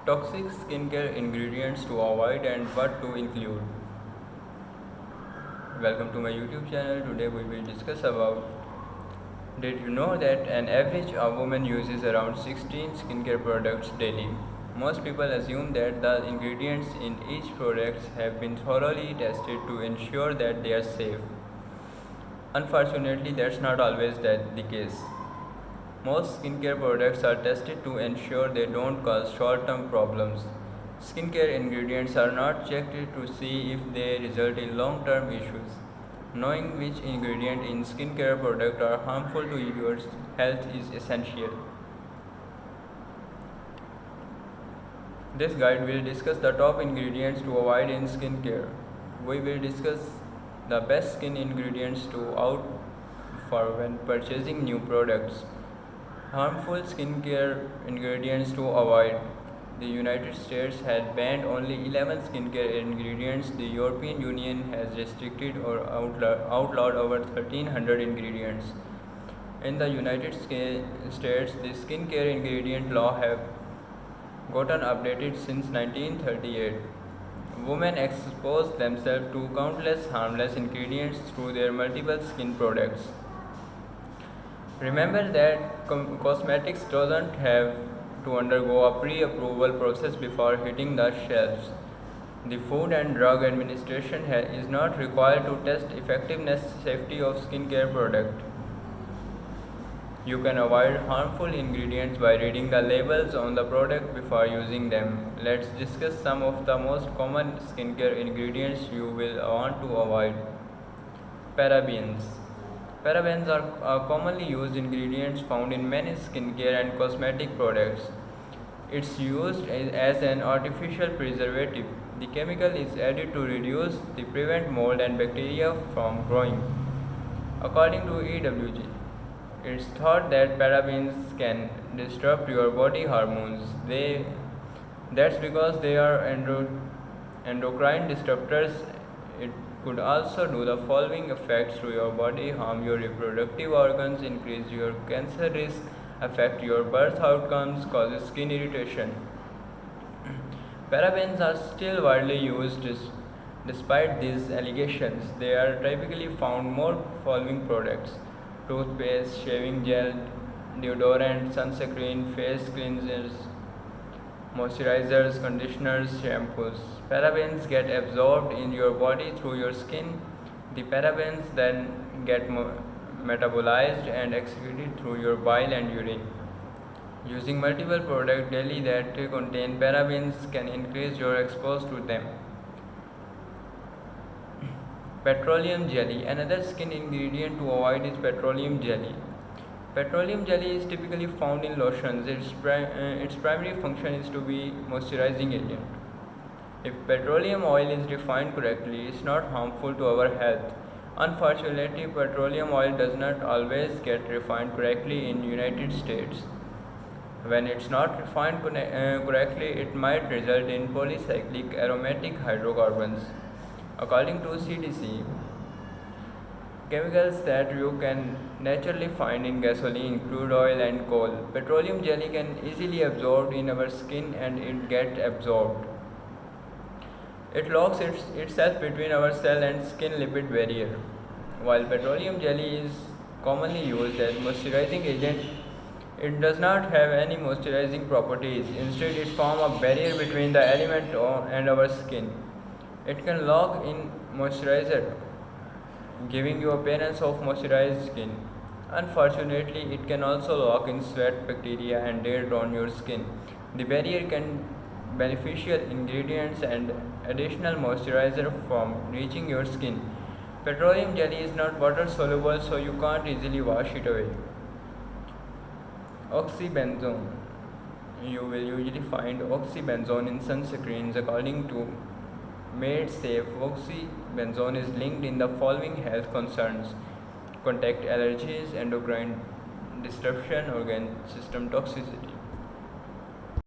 Toxic skincare ingredients to avoid and what to include. Welcome to my YouTube channel. Today we will discuss about, did you know that an average woman uses around 16 skincare products daily? Most people assume that the ingredients in each product have been thoroughly tested to ensure that they are safe. Unfortunately, that's not always the case. Most skincare products are tested to ensure they don't cause short-term problems. Skincare ingredients are not checked to see if they result in long-term issues. Knowing which ingredient in skincare product are harmful to your health is essential. This guide will discuss the top ingredients to avoid in skincare. We will discuss the best skin ingredients to out for when purchasing new products. Harmful skincare ingredients to avoid. The United States has banned only 11 skincare ingredients. The European Union has restricted or outlawed over 1300 ingredients. In the United States, the skincare ingredient law have gotten updated since 1938. Women expose themselves to countless harmless ingredients through their multiple skin products. Remember that cosmetics doesn't have to undergo a pre-approval process before hitting the shelves. The Food and Drug Administration is not required to test effectiveness safety of skincare product. You can avoid harmful ingredients by reading the labels on the product before using them. Let's discuss some of the most common skincare ingredients you will want to avoid. Parabens. Parabens are commonly used ingredients found in many skincare and cosmetic products. It's used as an artificial preservative. The chemical is added to prevent mold and bacteria from growing. According to EWG, it's thought that parabens can disrupt your body hormones. That's because they are endocrine disruptors. It could also do the following effects to your body: harm your reproductive organs, increase your cancer risk, affect your birth outcomes, causes skin irritation. Parabens are still widely used despite these allegations. They are typically found more following products: toothpaste, shaving gel, deodorant, sunscreen, face cleansers, moisturizers, conditioners, shampoos. Parabens get absorbed in your body through your skin. The parabens then get metabolized and excreted through your bile and urine. Using multiple products daily that contain parabens can increase your exposure to them. Petroleum jelly. Another skin ingredient to avoid is petroleum jelly. Petroleum jelly is typically found in lotions. Its primary function is to be moisturizing agent. If petroleum oil is refined correctly, it's not harmful to our health. Unfortunately, petroleum oil does not always get refined correctly in United States. When it's not refined correctly, it might result in polycyclic aromatic hydrocarbons. According to CDC, chemicals that you can naturally find in gasoline, crude oil and coal. Petroleum jelly can easily absorb in our skin and it gets absorbed. It locks itself between our cell and skin lipid barrier. While petroleum jelly is commonly used as moisturizing agent, it does not have any moisturizing properties. Instead, it forms a barrier between the element and our skin. It can lock in moisturizer, giving you appearance of moisturized skin. Unfortunately, it can also lock in sweat, bacteria and dirt on your skin. The barrier can beneficial ingredients and additional moisturizer from reaching your skin. Petroleum jelly is not water soluble, so you can't easily wash it away. Oxybenzone. You will usually find oxybenzone in sunscreens. According to Made Safe, oxybenzone is linked in the following health concerns: contact allergies, endocrine disruption, organ system toxicity.